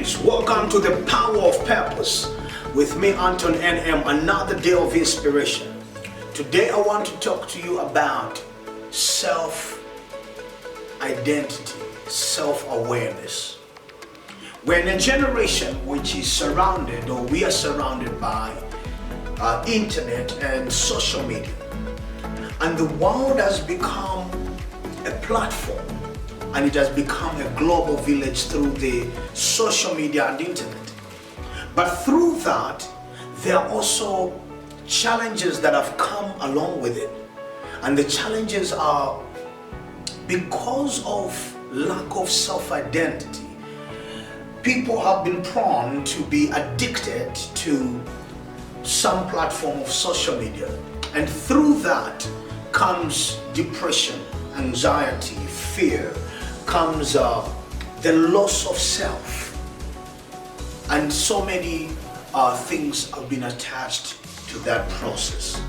praise. Welcome to the Power of Purpose with me, Anton NM, another day of inspiration. Today I want to talk to you about self-identity, self-awareness. We're in a generation which is surrounded, or we are surrounded by internet and social media. And the world has become a platform, and it has become a global village through the social media and internet. But through that, there are also challenges that have come along with it. And the challenges are because of lack of self-identity. People have been prone to be addicted to some platform of social media. And through that comes depression, anxiety, fear, comes the loss of self, and so many things have been attached to that process.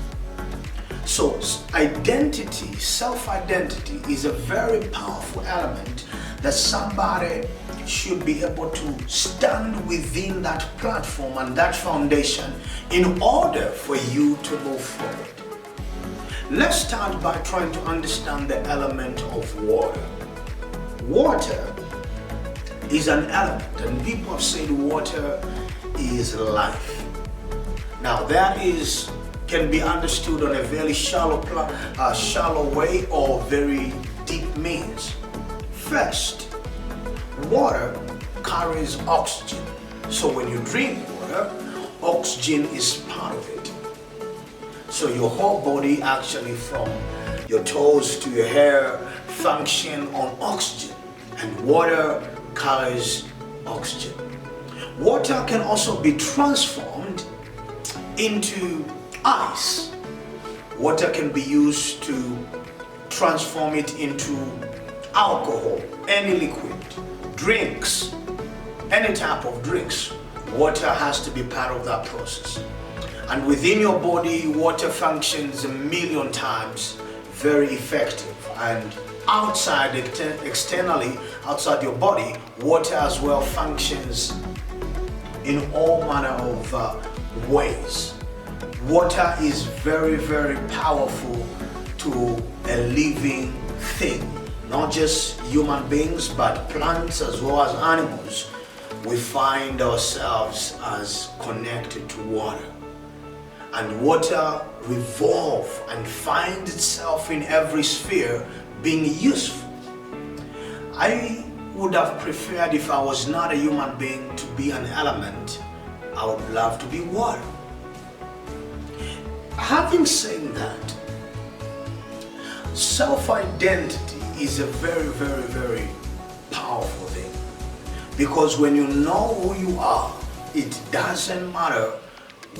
So identity, self-identity is a very powerful element that somebody should be able to stand within that platform and that foundation in order for you to move forward. Let's start by trying to understand the element of water. Water is an element, and people have said water is life. Now that can be understood on a very shallow way or very deep means. First, water carries oxygen. So when you drink water, oxygen is part of it. So your whole body, actually from your toes to your hair, function on oxygen, and water carries oxygen. Water can also be transformed into ice. Water can be used to transform it into alcohol, any liquid, drinks, any type of drinks. Water has to be part of that process. And within your body, water functions a million times very effective. And outside, externally, outside your body, water as well functions in all manner of ways. Water is very, very powerful to a living thing, not just human beings, but plants as well as animals. We find ourselves as connected to water. And water revolves and finds itself in every sphere being useful. I would have preferred, if I was not a human being, to be an element. I would love to be water. Having said that, self-identity is a very, very, very powerful thing. Because when you know who you are, it doesn't matter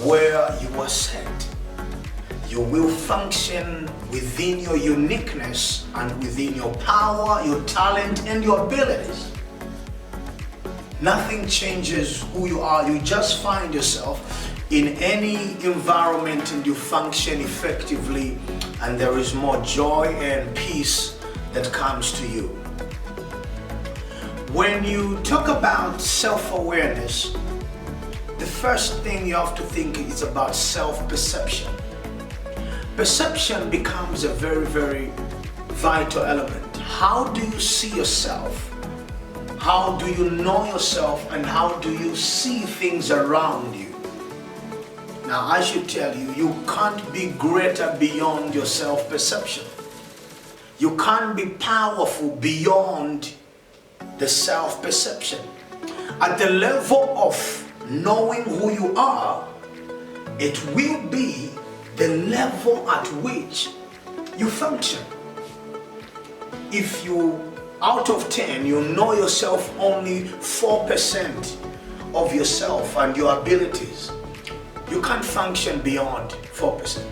where you are set. You will function within your uniqueness and within your power, your talent, and your abilities. Nothing changes who you are. You just find yourself in any environment and you function effectively, and there is more joy and peace that comes to you. When you talk about self-awareness, the first thing you have to think is about self-perception. Perception becomes a very, very vital element. How do you see yourself? How do you know yourself, and how do you see things around you? Now I should tell you, you can't be greater beyond your self-perception. You can't be powerful beyond the self-perception. At the level of knowing who you are, it will be the level at which you function. If you, out of 10, you know yourself only 4% of yourself and your abilities, you can't function beyond 4%.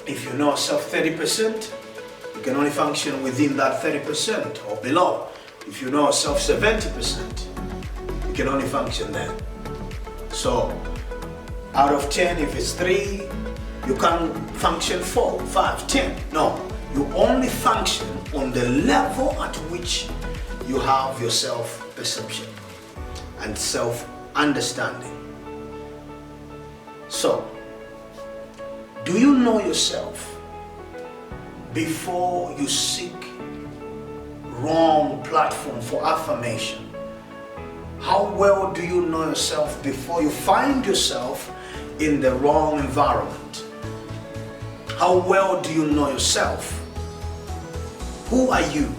If you know yourself 30%, you can only function within that 30% or below. If you know yourself 70%, you can only function there. So, out of 10, if it's 3, you can't function 4, 5, 10. No, you only function on the level at which you have your self-perception and self-understanding. So, do you know yourself before you seek wrong platform for affirmation? How well do you know yourself before you find yourself in the wrong environment? How well do you know yourself? Who are you?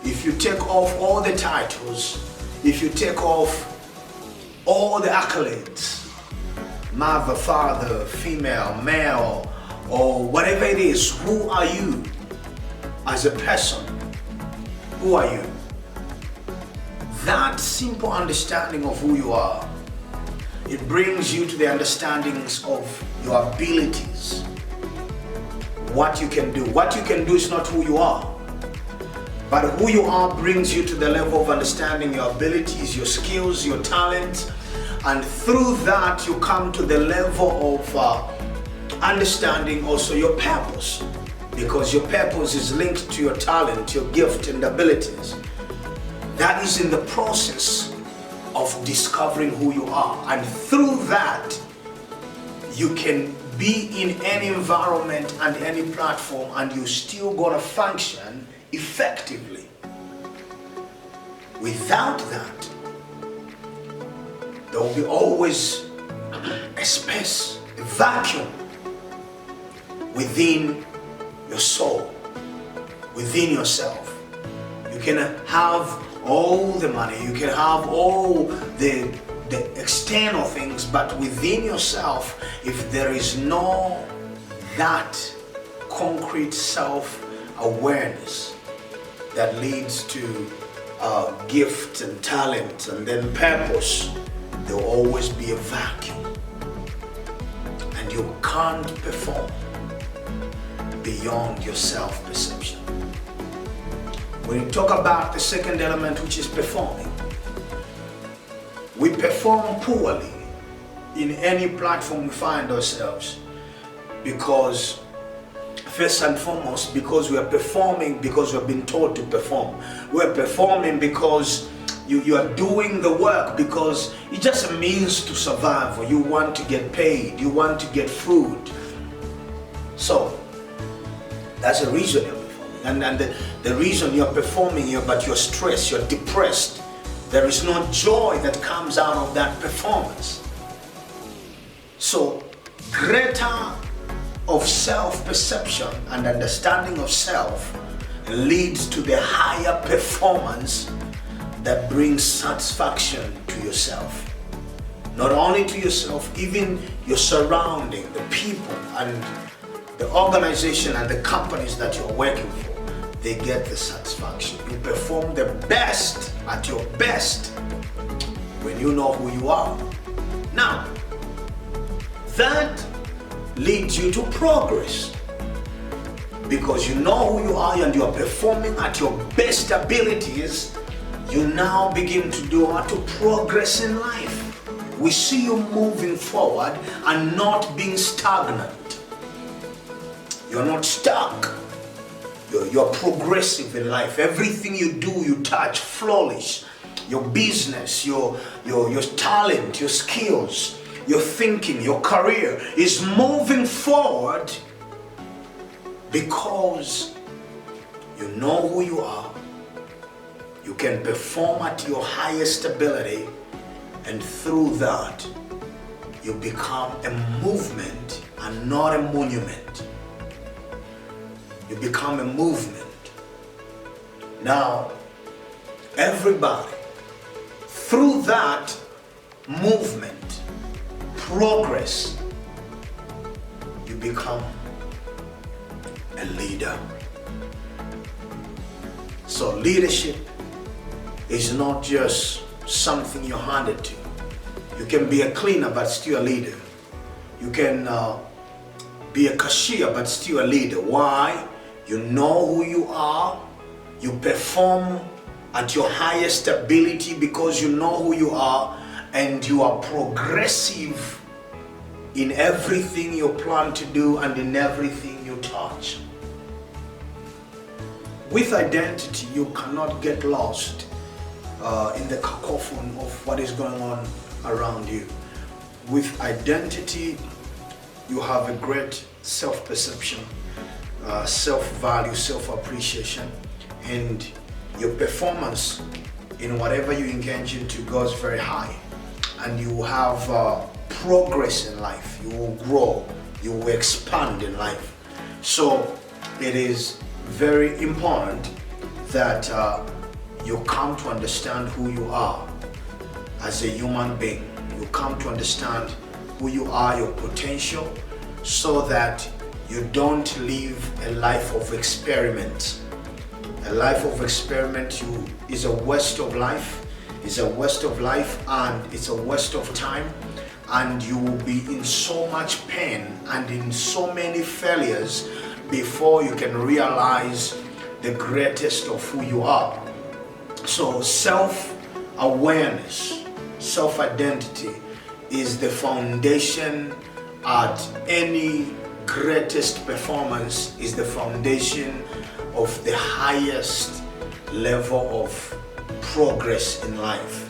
If you take off all the titles, if you take off all the accolades, mother, father, female, male, or whatever it is, who are you as a person? Who are you? That simple understanding of who you are, it brings you to the understandings of your abilities. What you can do. What you can do is not who you are, but who you are brings you to the level of understanding your abilities, your skills, your talents, and through that you come to the level of understanding also your purpose, because your purpose is linked to your talent, your gift and abilities. That is in the process of discovering who you are, and through that you can be in any environment and any platform and you still gonna function effectively. Without that, there will be always a space, a vacuum within your soul, within yourself. You can have all the money, you can have all the external things, but within yourself, if there is no that concrete self-awareness that leads to gift and talent and then purpose, there will always be a vacuum and you can't perform beyond your self-perception. When you talk about the second element, which is performing, we perform poorly in any platform we find ourselves because, first and foremost, because we are performing because we've been told to perform. We're performing because you are doing the work because it's just a means to survive, or you want to get paid, you want to get food. So that's the reason you're performing. And the reason you're performing, but you're stressed, you're depressed. There is no joy that comes out of that performance. So, greater of self-perception and understanding of self leads to the higher performance that brings satisfaction to yourself. Not only to yourself, even your surrounding, the people and the organization and the companies that you're working for. They get the satisfaction. You perform the best at your best when you know who you are. Now, that leads you to progress because you know who you are and you are performing at your best abilities. You now begin to do how to progress in life. We see you moving forward and not being stagnant. You're not stuck. You're progressive in life. Everything you do, you touch, flourish. Your business, your talent, your skills, your thinking, your career is moving forward because you know who you are. You can perform at your highest ability, and through that, you become a movement and not a monument. You become a movement. Now, everybody, through that movement, progress, you become a leader. So leadership is not just something you're handed to. You can be a cleaner but still a leader. You can be a cashier but still a leader. Why? You know who you are. You perform at your highest ability because you know who you are, and you are progressive in everything you plan to do and in everything you touch. with identity, you cannot get lost in the cacophony of what is going on around you. With identity, you have a great self-perception, self-value, self-appreciation, and your performance in whatever you engage into goes very high, and you will have progress in life. You will grow, you will expand in life. So it is very important that you come to understand who you are as a human being. You come to understand who you are, your potential, so that you don't live a life of experiment. A life of experiment is a waste of life, and it's a waste of time, and you will be in so much pain and in so many failures before you can realize the greatest of who you are. So self-awareness, self-identity is the foundation at any greatest performance, is the foundation of the highest level of progress in life.